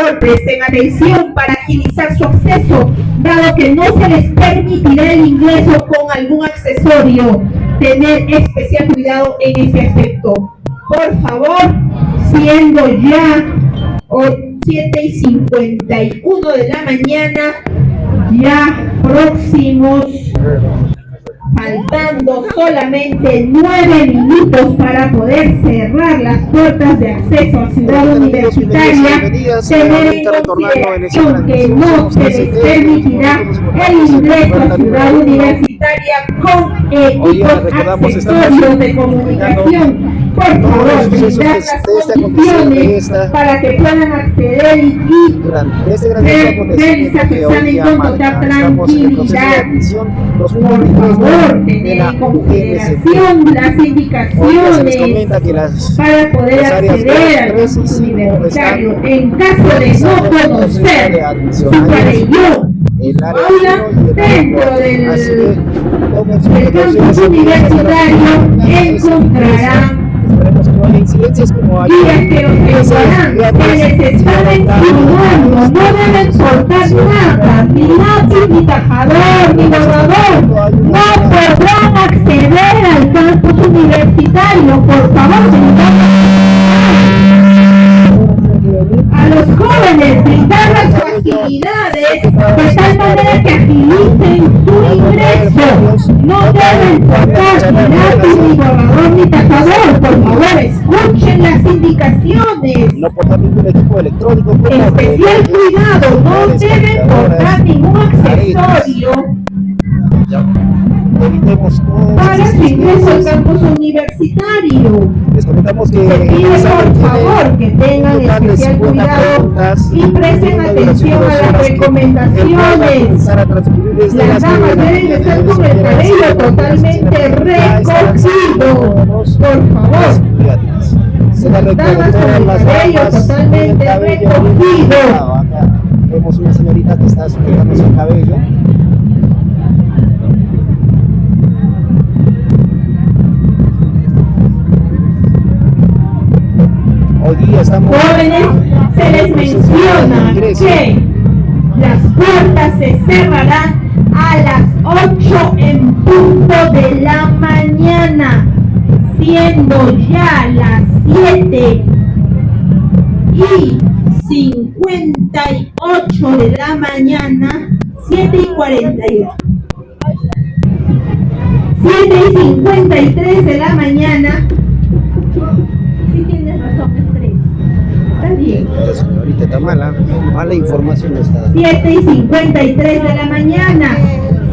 favor, presten atención para agilizar su acceso, dado que no se les permitirá el ingreso con algún accesorio. Tener especial cuidado en ese aspecto. Por favor, siendo ya 7:51 de la mañana, ya próximos, faltando solamente 9 minutos para poder cerrar las puertas de acceso a Ciudad Universitaria, tener en consideración que no se les permitirá el ingreso a Ciudad Universitaria con equipos accesorios de comunicación. Por favor, brindar las condiciones para que puedan acceder y realizar su examen con total tranquilidad. Por favor, tener en consideración las indicaciones para poder acceder al campus universitario. En caso de no conocer su pabellón, aula dentro del campus universitario, encontrarán guías que os ayudarán. Se les está mencionando, no deben soltar nada, ni lápiz, ni tajador, ni borrador. No podrán acceder al campus universitario. Por favor, a los jóvenes brindar las facilidades de tal manera que agilicen su ingreso. No deben soltar ni lápiz, ni borrador, ni tajador. Por favor, escuchen las indicaciones. No portar ningún equipo electrónico. Especial cuidado, no deben portar ningún accesorio para su ingreso al campus universitario. Les comentamos que se pide por favor que tengan especial cuidado y presten atención a las recomendaciones. Las damas deben estar con el cabello totalmente recogido. Por favor, las damas con el cabello totalmente recogido. Vemos una señorita que está sujetándose el cabello. Hoy día estamos... Jóvenes, se les menciona que las puertas se cerrarán a las 8 en punto de la mañana, siendo ya las 7:58 de la mañana, 7:42. 7:53 de la mañana. Sí tienes razón, es 3. Está bien. La señorita está mala información está. 7:53 de la mañana.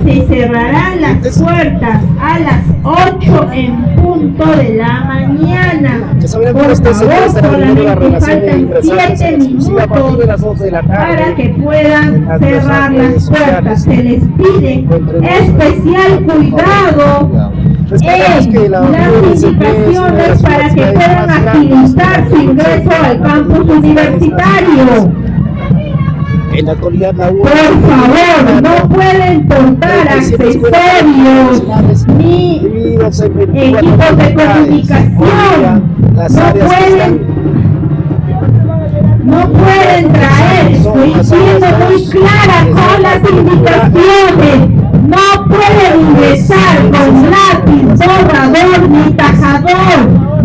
Se cerrarán las puertas a las 8 en punto de la mañana. Por favor, solamente faltan 7 minutos para que puedan cerrar las puertas. Se les pide especial cuidado en las indicaciones para que puedan agilizar su ingreso al campus universitario. En la actualidad, por favor, no pueden portar accesorios ni equipos de comunicación. No pueden traer, estoy siendo muy clara con las indicaciones. No pueden ingresar con lápiz, borrador ni tajador.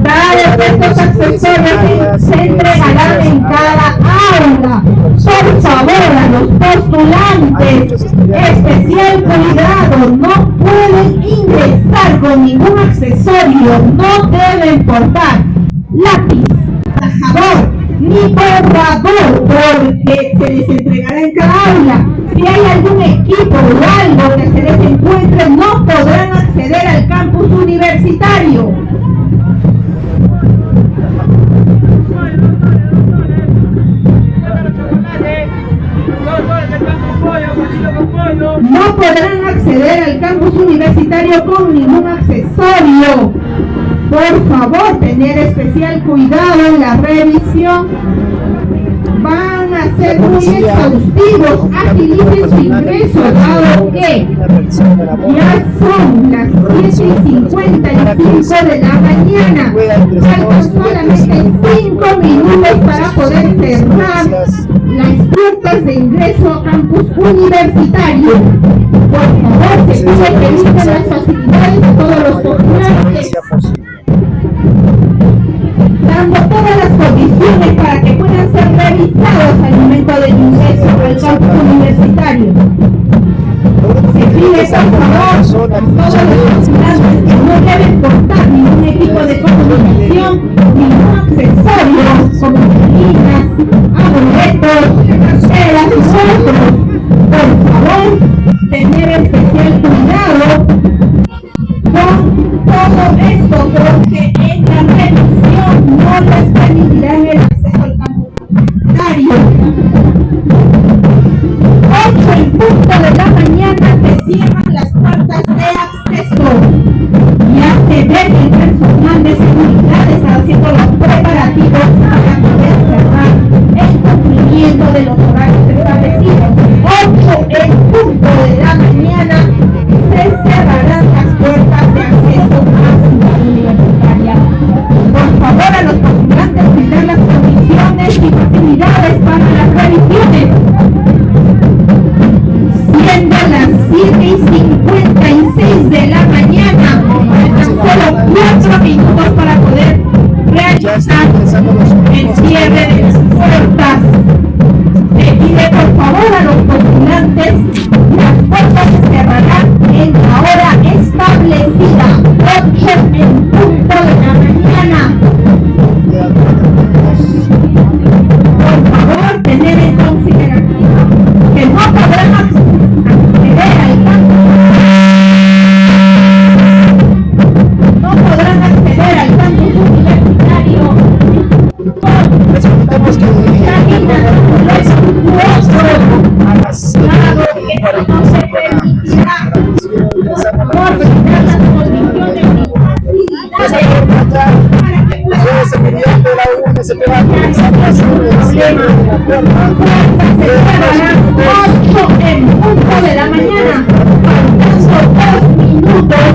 Dado que estos accesorios se entregarán en cada aula. Por favor, a los postulantes, especial cuidado, no pueden ingresar con ningún accesorio, no deben portar lápiz, tajador ni borrador, porque se les entregará en cada aula. Si hay algún equipo o algo que se les encuentre, no podrán acceder al campus universitario. No podrán acceder al campus universitario con ningún accesorio. Por favor, tener especial cuidado en la revisión. Van a ser muy exhaustivos. Agilicen su ingreso, dado que ya son las 7:55 de la mañana. Faltan solamente 5 minutos para poder cerrar las puertas de ingreso a campus universitario. Por favor, se pide que brinden las facilidades a todos los postulantes, dando todas las condiciones para que puedan ser revisados al momento del ingreso al campus universitario. Se pide por favor a todos los postulantes que no deben portar ningún equipo de comunicación, ningún accesorio como líneas, amuletos, carteras y otros. Por favor, tener especial cuidado con todo esto, porque en la revisión no les permitirán el acceso al campus universitario. 8 en punto de la mañana se cierran las puertas de acceso. Ya se ven el personal de seguridades haciendo los preparativos para poder cerrar el cumplimiento de los horarios establecidos. 8 en punto de la mañana se cerrarán las puertas de acceso a Ciudad Universitaria. Por favor, a los postulantes brindar las condiciones y facilidades para las revisiones. Siendo las 7:56 de la mañana, faltan solo 4 minutos para poder realizar el cierre de las puertas. Se pide por favor a los postulantes, las puertas se cerrarán en la hora establecida, 8 en punto de la mañana. Por favor, tener en consideración que no podrán acceder al campus. No podrán acceder al campus universitario. Les comentamos que a las 7:45 se va a comenzar a hacer el cierre de la puerta. Se cerrarán 8 en punto de la mañana, faltando 2 minutos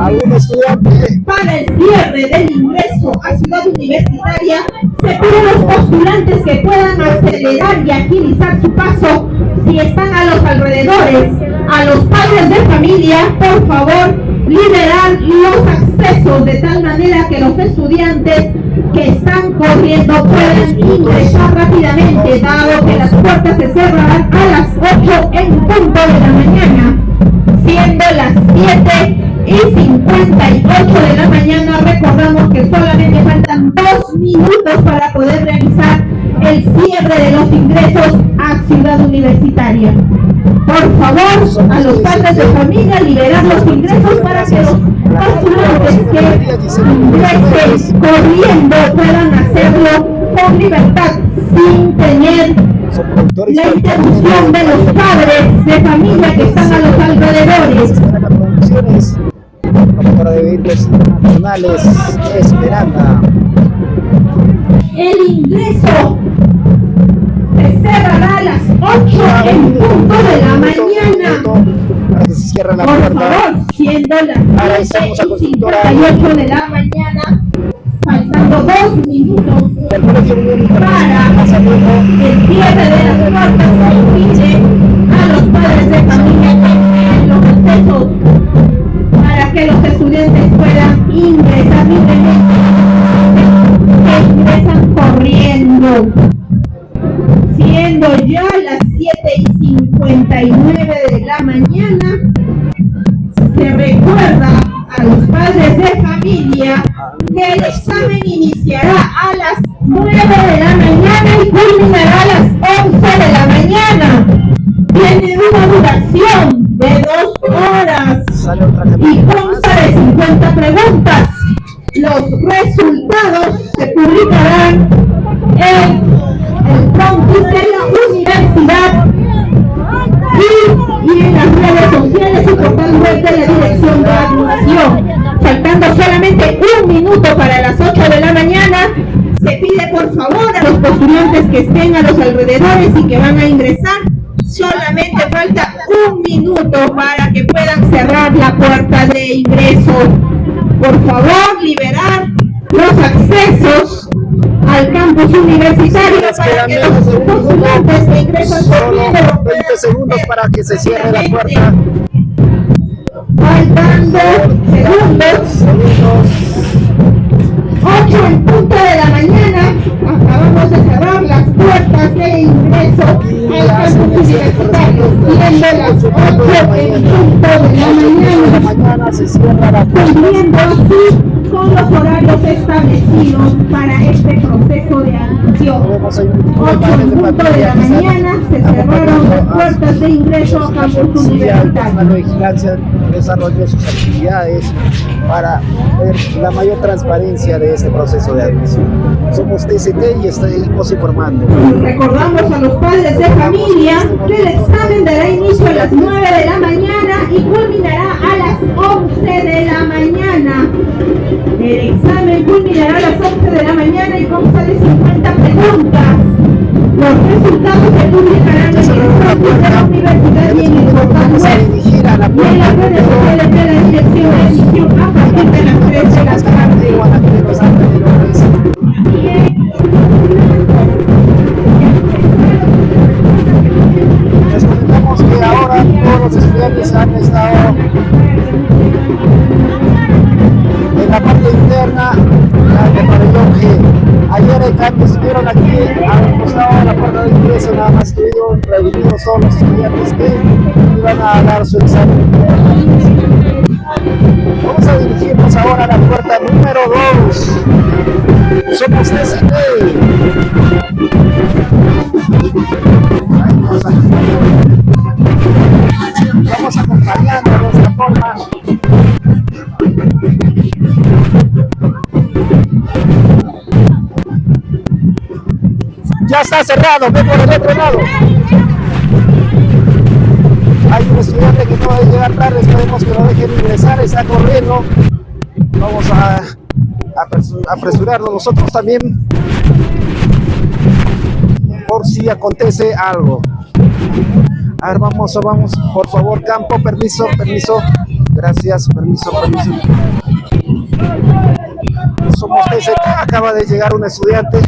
Algún estudiante para el cierre del ingreso a Ciudad Universitaria. Se pide a los postulantes que puedan acelerar y agilizar su paso si están a los alrededores. A los padres de familia, por favor, liberar los accesos de tal manera que los estudiantes que están corriendo puedan ingresar rápidamente, dado que las puertas se cerrarán a las 8 en punto de la mañana, siendo las 7:58 de la mañana. Recordamos que solamente faltan 2 minutos para poder realizar el cierre de los ingresos a Ciudad Universitaria. Por favor, a los padres de familia, liberar los ingresos para que los postulantes que ingresen corriendo puedan hacerlo con libertad, sin tener la interrupción de los padres de familia que están a los alrededores. Promotora de eventos internacionales, Esmeralda. El ingreso se cerrará a las 8 en punto de la mañana. Para que se cierre la Por puerta. favor, siendo las 7:58 de la mañana, faltando 2 minutos El Colegio Unión Internacional para Casa Luego, el cierre de las puertas, se impide a los padres de familia que tengan los accesos para que los estudiantes puedan ingresar libremente, que ingresan corriendo. Siendo ya las 7:59 de la mañana, se recuerda a los padres de familia que el examen iniciará a las 9 de la mañana y culminará a las 11 de la mañana. Tiene una duración de 2 horas sale otra y categoría consta de 50 preguntas. Los resultados se publicarán en el campus de la universidad y en las redes sociales y portal web de la dirección de admisión. Faltando solamente 1 minuto para las 8 de la mañana, Se pide por favor a los postulantes que estén a los alrededores y que van a ingresar. Solamente falta 1 minuto para que puedan cerrar la puerta de ingreso. Por favor, liberar los accesos al campus universitario para que los postulantes que ingresan Solo 20 segundos para que se cierre la puerta. Faltando segundos. 8 en punto de la mañana. Acabamos de cerrar las puertas de ingreso al campus universitario. Siendo las 8 en punto de la mañana. Se cierra la puerta. Cumpliendo así con los horarios establecidos para este proceso de admisión. 8 en punto de la mañana se cerraron las puertas de ingreso al campus universitario. La vigilancia desarrolló sus actividades para ver la mayor transparencia de este proceso de admisión. Somos TCT y seguimos informando. Recordamos a los padres de familia que el examen dará inicio a las 9 de la mañana y culminará a las 11 de la mañana. El examen culminará a las 11 de la mañana y consta de 50 preguntas. Los resultados se publicarán en el campus de la universidad y en el portal web y en las redes sociales de la dirección de admisión a partir de las 3 de la tarde. Les comentamos que ahora todos los estudiantes han estado en la parte interna del pabellón G. Ayer cuando estuvieron aquí al costado de la puerta de ingreso, nada más estuvieron reunidos todos los estudiantes que iban a dar su examen. Vamos a dirigirnos ahora a la puerta número 2. Somos TCT. Vamos acompañando de esta forma. Ya está cerrado, ve por el otro lado. Hay un estudiante que no debe llegar tarde, esperemos que lo dejen ingresar, está corriendo. Vamos a apresurarnos nosotros también por si acontece algo. A ver, vamos, por favor, campo, permiso. Gracias, permiso. Somos TCT, acaba de llegar un estudiante.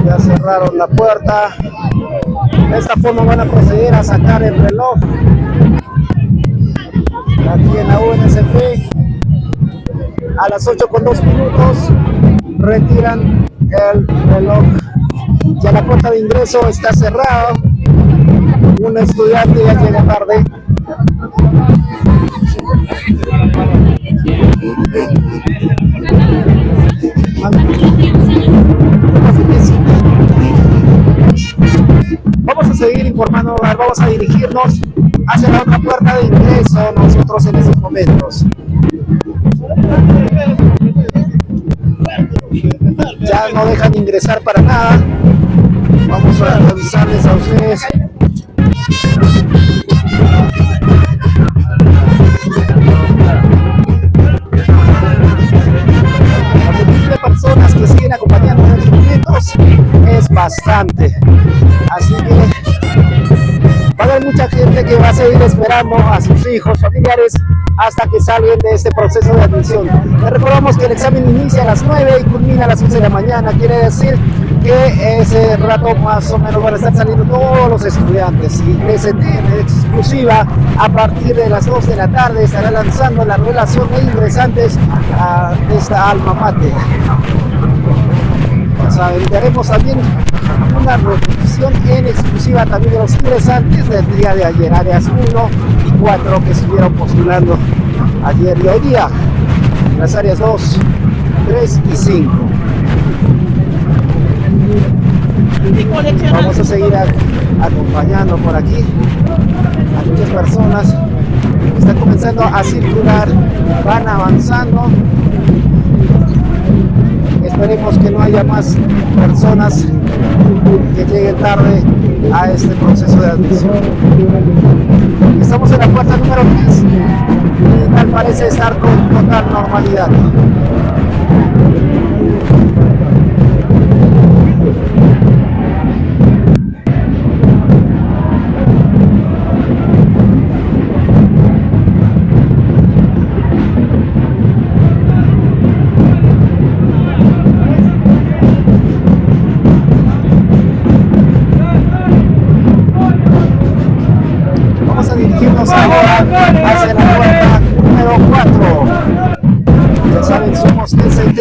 Ya cerraron la puerta. De esta forma van a proceder a sacar el reloj. Aquí en la UNSP, a las 8:02 retiran el reloj. Ya la puerta de ingreso está cerrada. Un estudiante ya llega tarde. Vamos a seguir informando, vamos a dirigirnos hacia la otra puerta de ingreso nosotros en estos momentos. Ya no dejan ingresar para nada. Vamos a revisarles a ustedes. La cantidad de personas que siguen acompañando en estos momentos es bastante. Así que va a haber mucha gente que va a seguir esperando a sus hijos, familiares, hasta que salgan de este proceso de admisión. Les recordamos que el examen inicia a las 9 y culmina a las 11 de la mañana. Quiere decir que ese rato más o menos van a estar saliendo todos los estudiantes. Y TCT en exclusiva, a partir de las 2 de la tarde, estará lanzando la relación de ingresantes a esta alma mater. Daremos también una repetición en exclusiva también de los ingresantes del día de ayer, áreas 1 y 4 que estuvieron postulando ayer y hoy día, las áreas 2, 3 y 5. Vamos a seguir acompañando por aquí a muchas personas que están comenzando a circular, van avanzando. Esperemos que no haya más personas que lleguen tarde a este proceso de admisión. Estamos en la puerta número 10, tal parece estar con total normalidad. Dirigirnos ahora hacia la puerta número 4. Ya saben, somos TCT.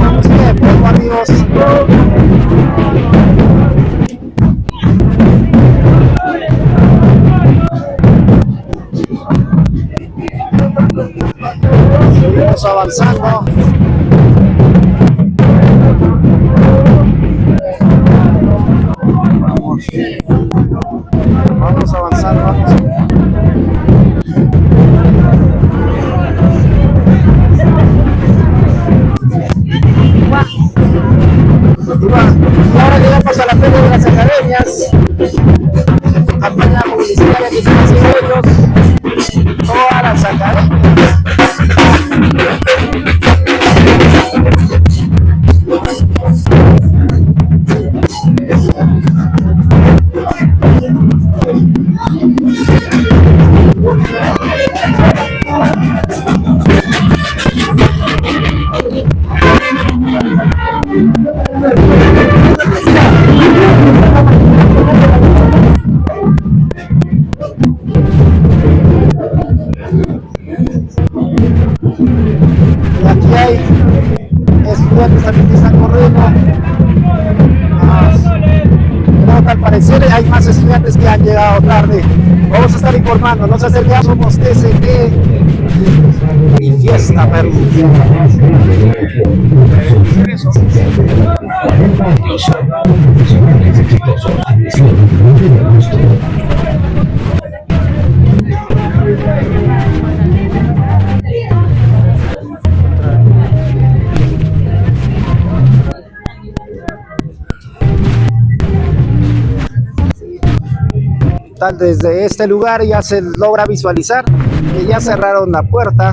Vamos bien, bueno, amigos. Seguimos avanzando. Vamos avanzando, vamos. Y ahora llegamos a la Feria de las Academias. Campaña publicitaria que están haciendo ellos. Todas las academias. Y aquí hay estudiantes también que están corriendo. Pero al parecer hay más estudiantes que han llegado tarde. Vamos a estar informando, no se acerquen, somos TCT y fiesta perdida. Profesionales exitosos, Desde este lugar ya se logra visualizar que ya cerraron la puerta.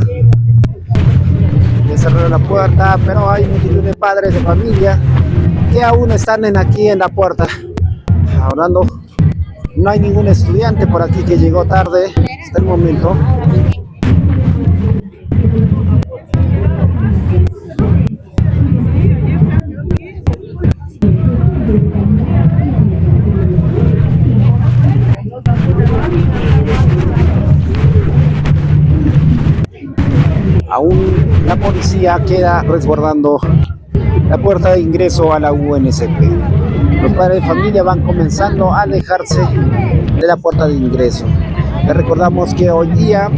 Ya cerraron la puerta, pero hay multitud de padres de familia que aún están aquí en la puerta. Hablando, no hay ningún estudiante por aquí que llegó tarde hasta el momento. Aún la policía queda resguardando la puerta de ingreso a la UNSP. Los padres de familia van comenzando a alejarse de la puerta de ingreso. Les recordamos que hoy día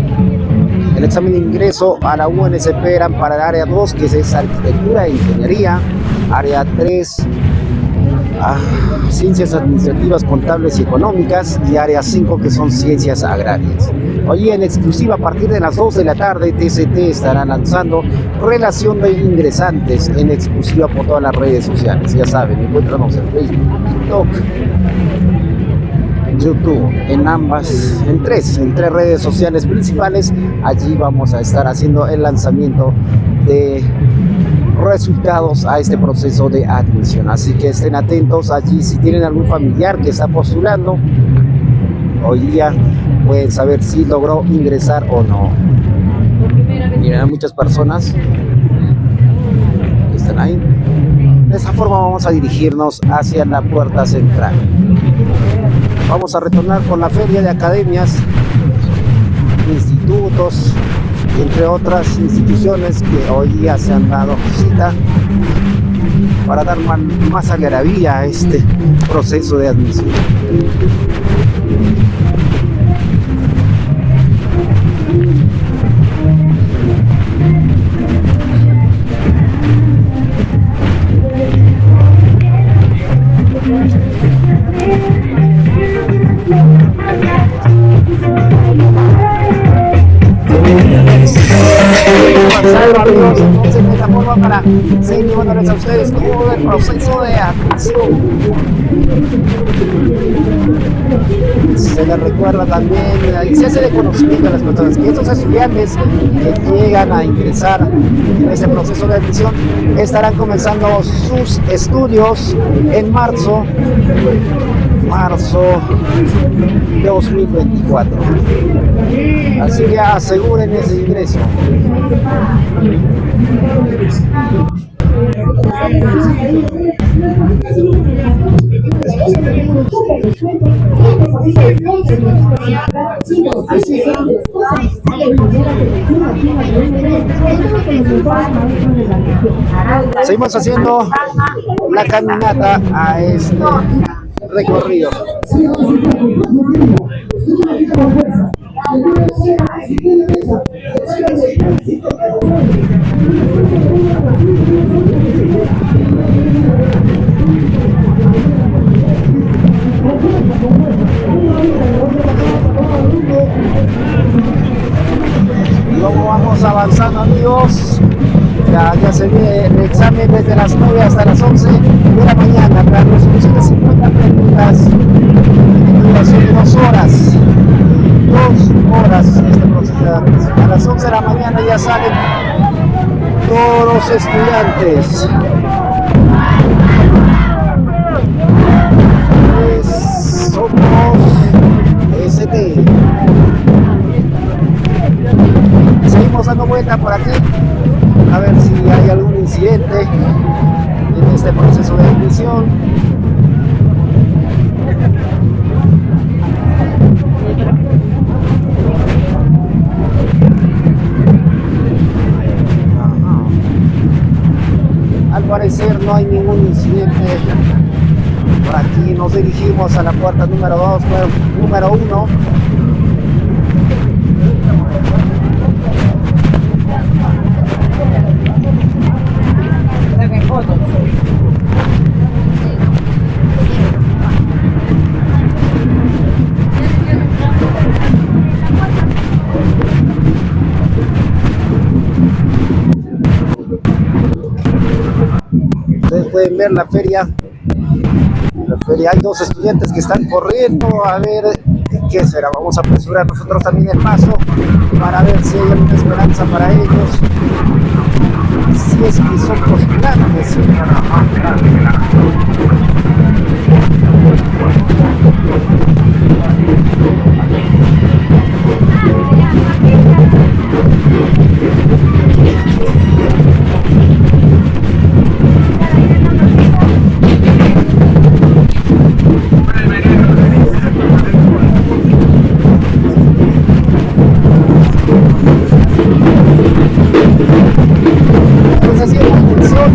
el examen de ingreso a la UNSP eran para el área 2, que es arquitectura e ingeniería, área 3, ciencias administrativas, contables y económicas, y área 5, que son ciencias agrarias. Hoy en exclusiva, a partir de las 2 de la tarde, TCT estará lanzando relación de ingresantes en exclusiva por todas las redes sociales. Ya saben, encuéntranos en Facebook, TikTok, YouTube, en tres redes sociales principales. Allí vamos a estar haciendo el lanzamiento de resultados a este proceso de admisión, así que estén atentos allí. Si tienen algún familiar que está postulando, hoy día pueden saber si logró ingresar o no. Miren, hay muchas personas que están ahí. De esa forma vamos a dirigirnos hacia la puerta central. Vamos a retornar con la feria de academias, institutos, entre otras instituciones que hoy día se han dado cita para dar más algarabía a este proceso de admisión. amigos, entonces de esta forma para seguir llevándoles a ustedes todo el proceso de admisión. Se les recuerda también y se hace de conocimiento a las personas que estos estudiantes que llegan a ingresar en este proceso de admisión estarán comenzando sus estudios en marzo de 2024. Así que aseguren ese ingreso. Seguimos haciendo la caminata a este recorrido. Luego vamos avanzando, amigos. Ya se viene el examen desde las 9 hasta las 11 de la mañana para resolución de 50 preguntas en duración de 2 horas. 2 horas este proceso de admisión. A las 11 de la mañana ya salen todos los estudiantes. Somos ST. Seguimos dando vuelta por aquí a ver si hay algún incidente en este proceso de admisión. Al parecer no hay ningún incidente. Por aquí nos dirigimos a la puerta número 2, número 1. Ustedes pueden ver la feria. Hay 2 estudiantes que están corriendo a ver qué será. Vamos a apresurar nosotros también el paso para ver si hay alguna esperanza para ellos, si es que son postulantes.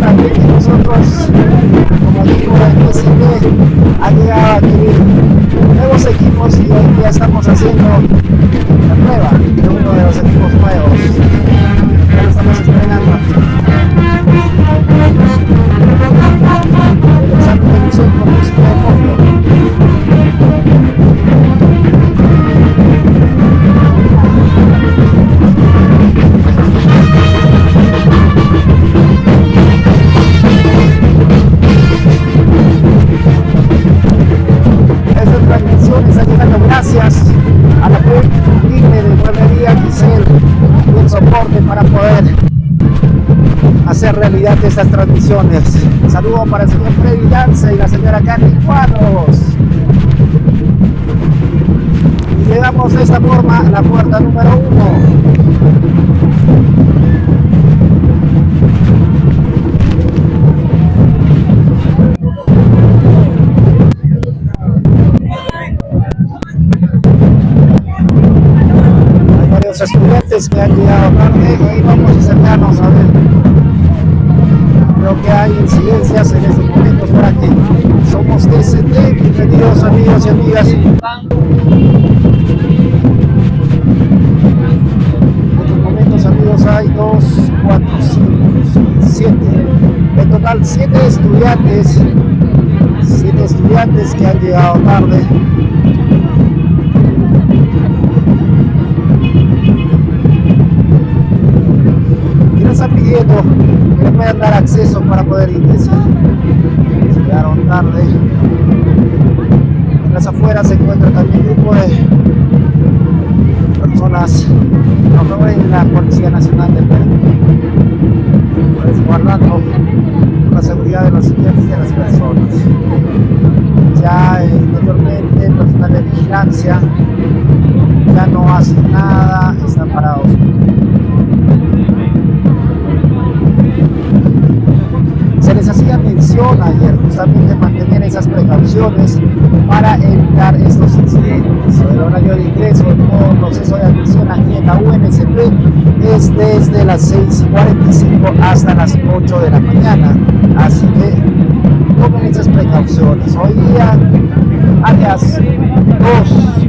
También que nosotros, como digo, el PCB ha llegado a adquirir nuevos equipos y hoy día estamos haciendo la prueba de uno de los equipos nuevos. Ya lo estamos estrenando. El examen de emisión con música de fondo. Gracias a la apoyo disponible de Mueblería Giselle y el soporte para poder hacer realidad estas transmisiones. Un saludo para el señor Freddy Lance y la señora Carly Cuadros. Y llegamos de esta forma a la puerta número 1. Estudiantes que han llegado tarde y vamos a acercarnos a ver. Creo que hay incidencias en estos momentos por aquí. Somos TCT, bienvenidos amigos y amigas. En estos momentos, amigos, hay 2, 4, 5, 7. En total 7 estudiantes. 7 estudiantes que han llegado tarde. que le puedan dar acceso para poder ingresar. Llegaron tarde. En las afueras se encuentra también un grupo de personas en la Policía Nacional del Perú, resguardando la seguridad de los estudiantes y de las personas. Ya anteriormente, personal de vigilancia ya no hace nada, están parados. Se les hacía mención ayer justamente mantener esas precauciones para evitar estos incidentes. El horario de ingreso en todo proceso de admisión aquí en la UNSP es desde las 6:45 hasta las 8 de la mañana, así que tomen esas precauciones. Hoy día áreas 2,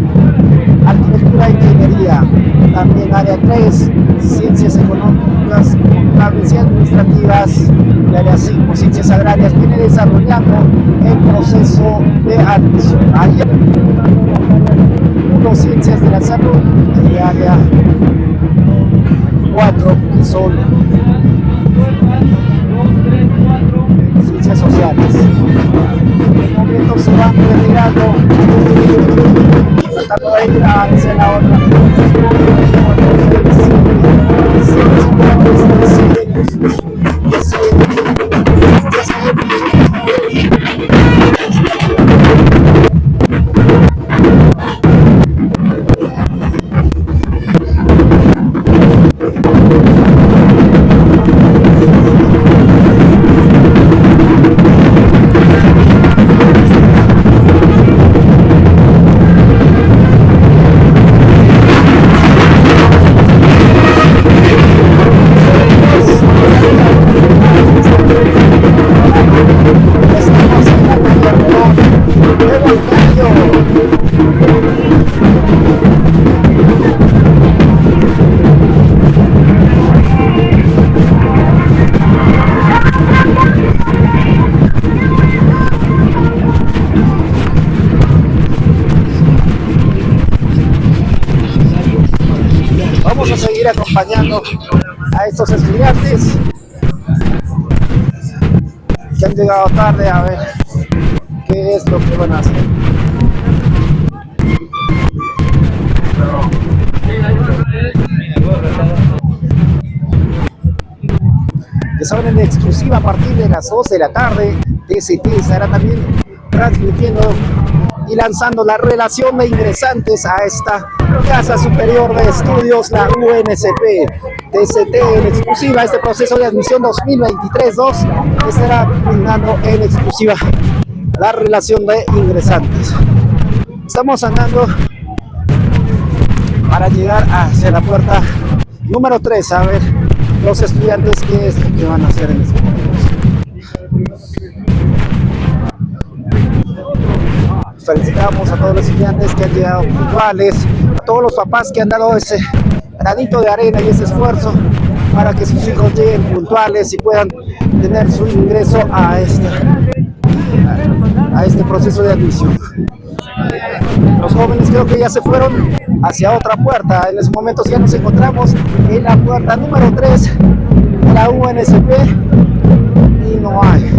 arquitectura e ingeniería, también área 3, ciencias económicas, contables y administrativas, y área 5, ciencias agrarias, viene desarrollando el proceso de admisión. Ayer 1, ciencias de la salud, y área 4, que son ciencias sociales. En el momento se van retirando, tratando de ir hacia la otra. Vamos a seguir acompañando a estos estudiantes que han llegado tarde, a ver qué es lo que van a hacer. Ya saben, en exclusiva a partir de las 2 de la tarde, TCT estará también transmitiendo y lanzando la relación de ingresantes a esta Casa Superior de Estudios, la UNSP. TCT en exclusiva, este proceso de admisión 2023-2 estará brindando en exclusiva la relación de ingresantes. Estamos andando para llegar hacia la puerta número 3, a ver los estudiantes qué es lo que van a hacer en este momento. Felicitamos a todos los estudiantes que han llegado puntuales, a todos los papás que han dado ese granito de arena y ese esfuerzo para que sus hijos lleguen puntuales y puedan tener su ingreso a este proceso de admisión. Los jóvenes creo que ya se fueron hacia otra puerta. En ese momento ya nos encontramos en la puerta número 3 de la UNSP y no hay.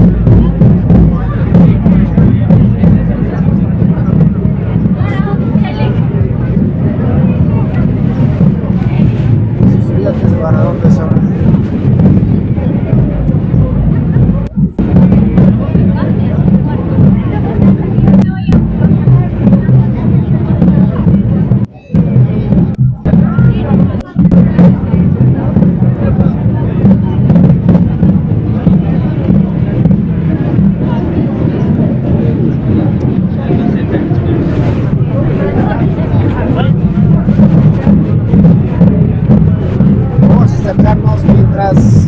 ¿Para dónde se van? Mientras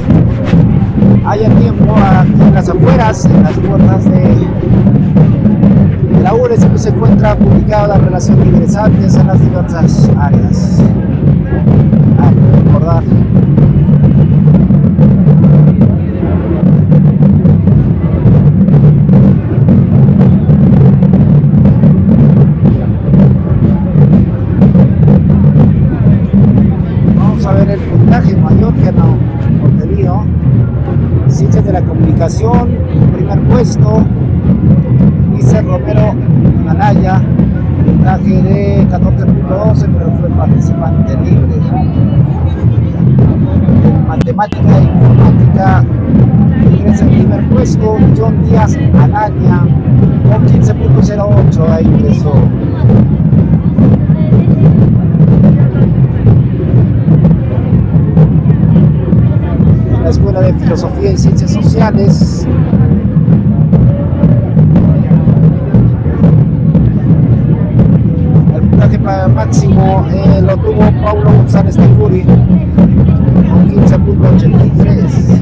haya tiempo aquí en las afueras, en las puertas de la UNSP se encuentra publicada la relación de ingresantes en las diversas áreas. Hay que recordar el puntaje mayor que han obtenido clasificación, primer puesto, Luis Romero Anaya, puntaje de 14.12, pero fue participante libre. En matemática e informática ingresa en primer puesto John Díaz Alaña con 15.08, ahí ingresó. En la Escuela de Filosofía y Ciencias Sociales, el puntaje máximo lo tuvo Paulo González Tacuri con 15.83.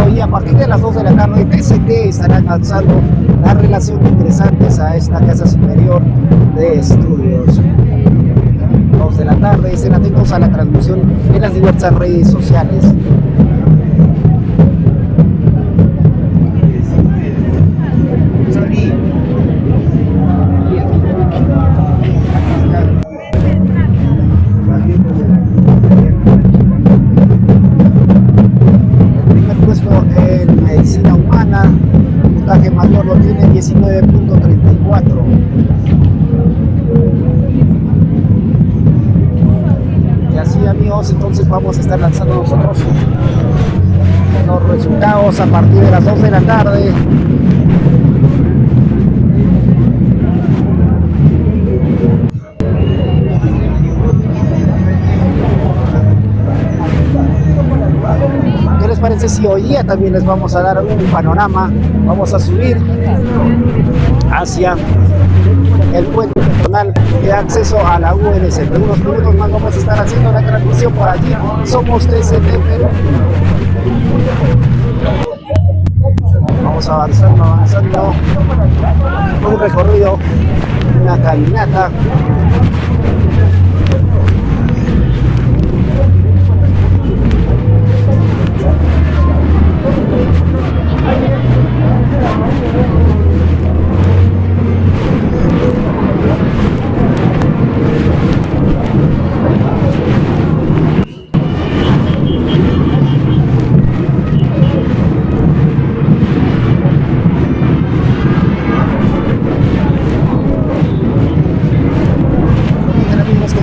Hoy a partir de las 2 de la tarde TCT estarán lanzando la relación de ingresantes a esta casa superior de estudios. 2 de la tarde, estén atentos a la transmisión en las diversas redes sociales. En medicina humana, el puntaje mayor lo tiene 19.34. Y así, amigos, entonces vamos a estar lanzando nosotros los resultados a partir de las 2 de la tarde. Parece si hoy día también les vamos a dar un panorama, vamos a subir hacia el puente peatonal que da acceso a la UNC. En unos minutos más vamos a estar haciendo la transmisión por allí. Somos TCT Perú. Vamos avanzando, un recorrido, una caminata.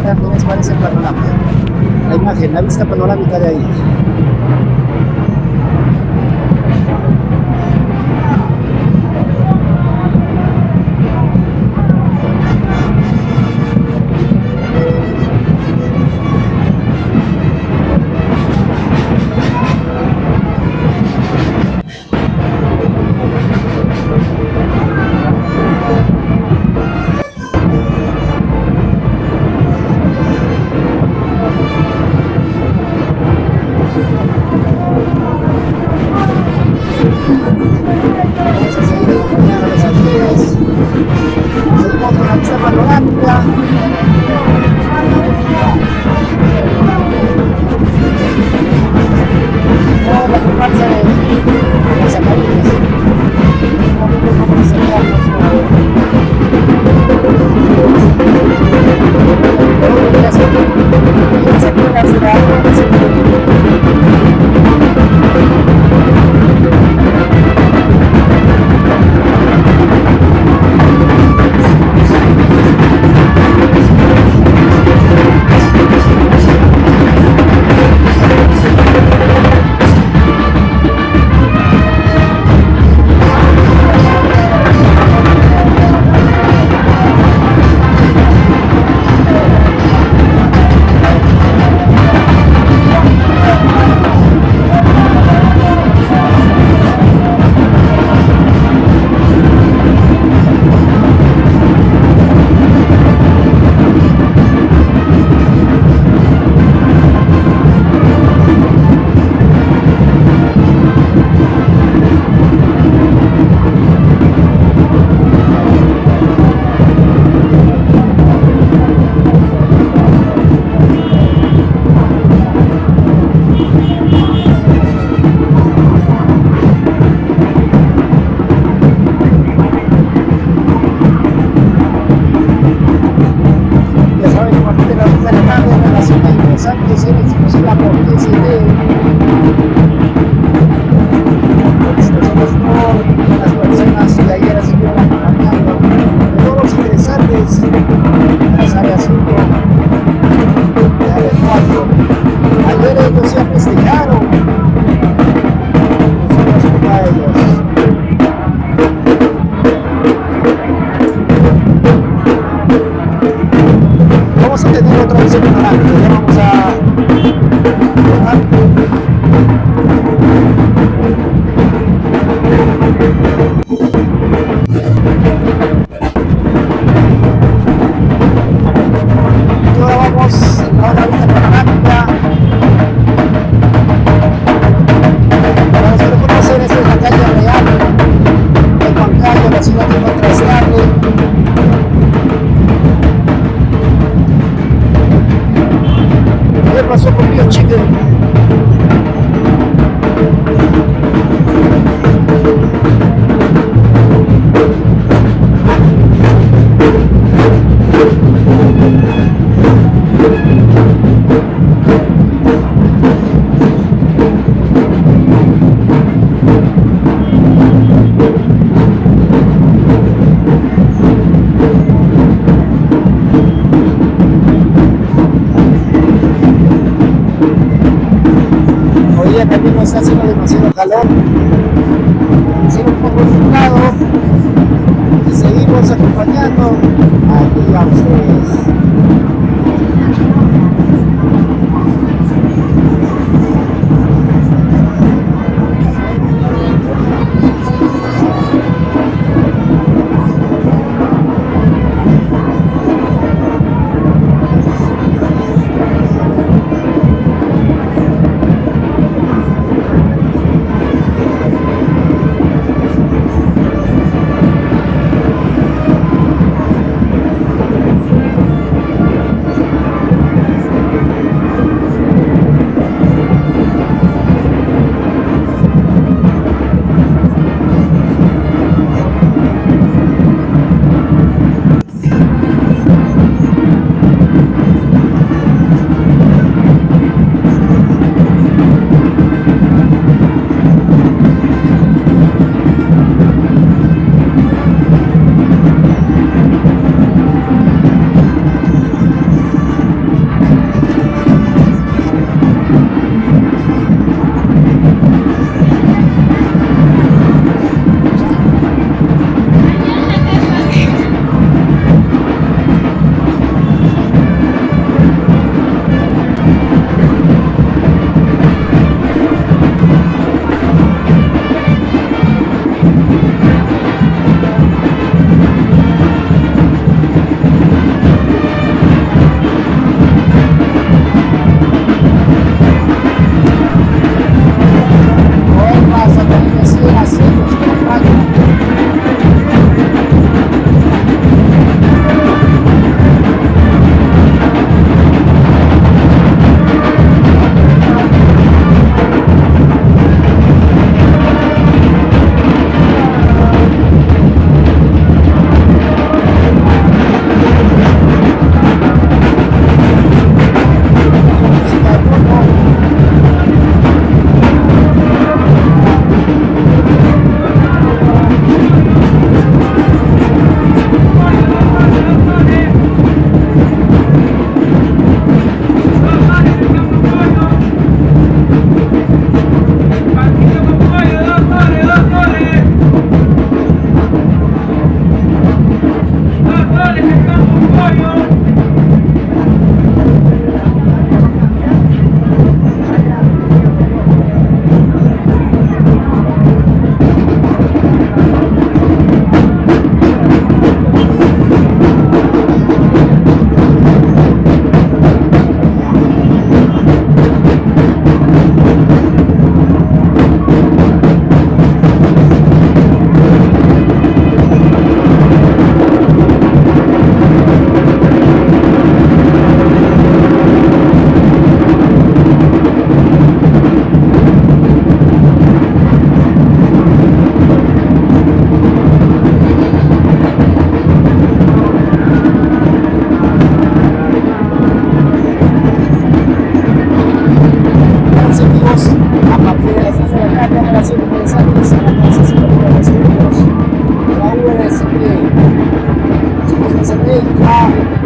¿Qué les parece el panorama? La imagen, la vista panorámica de ahí. está haciendo demasiado calor, siendo un poco nublado y seguimos acompañando aquí a ustedes.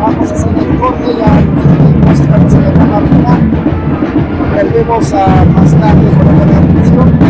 vamos a hacer el corte, ya nos estamos en la etapa final. Volvemos a más tarde con la transmisión.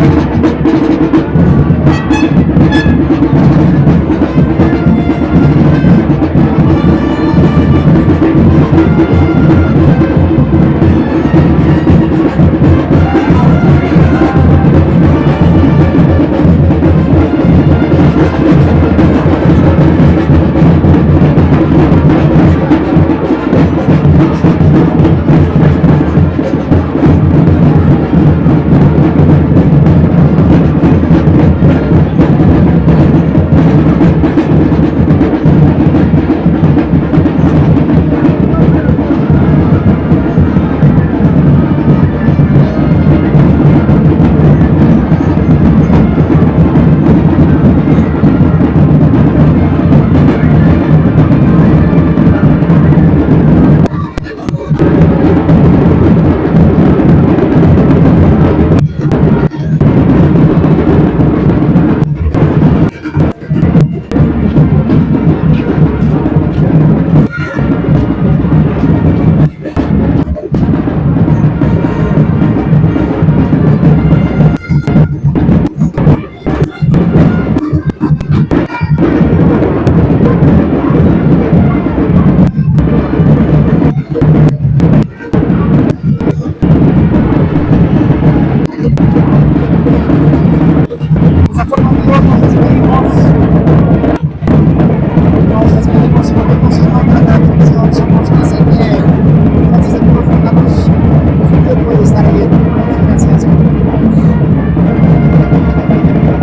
nos despedimos.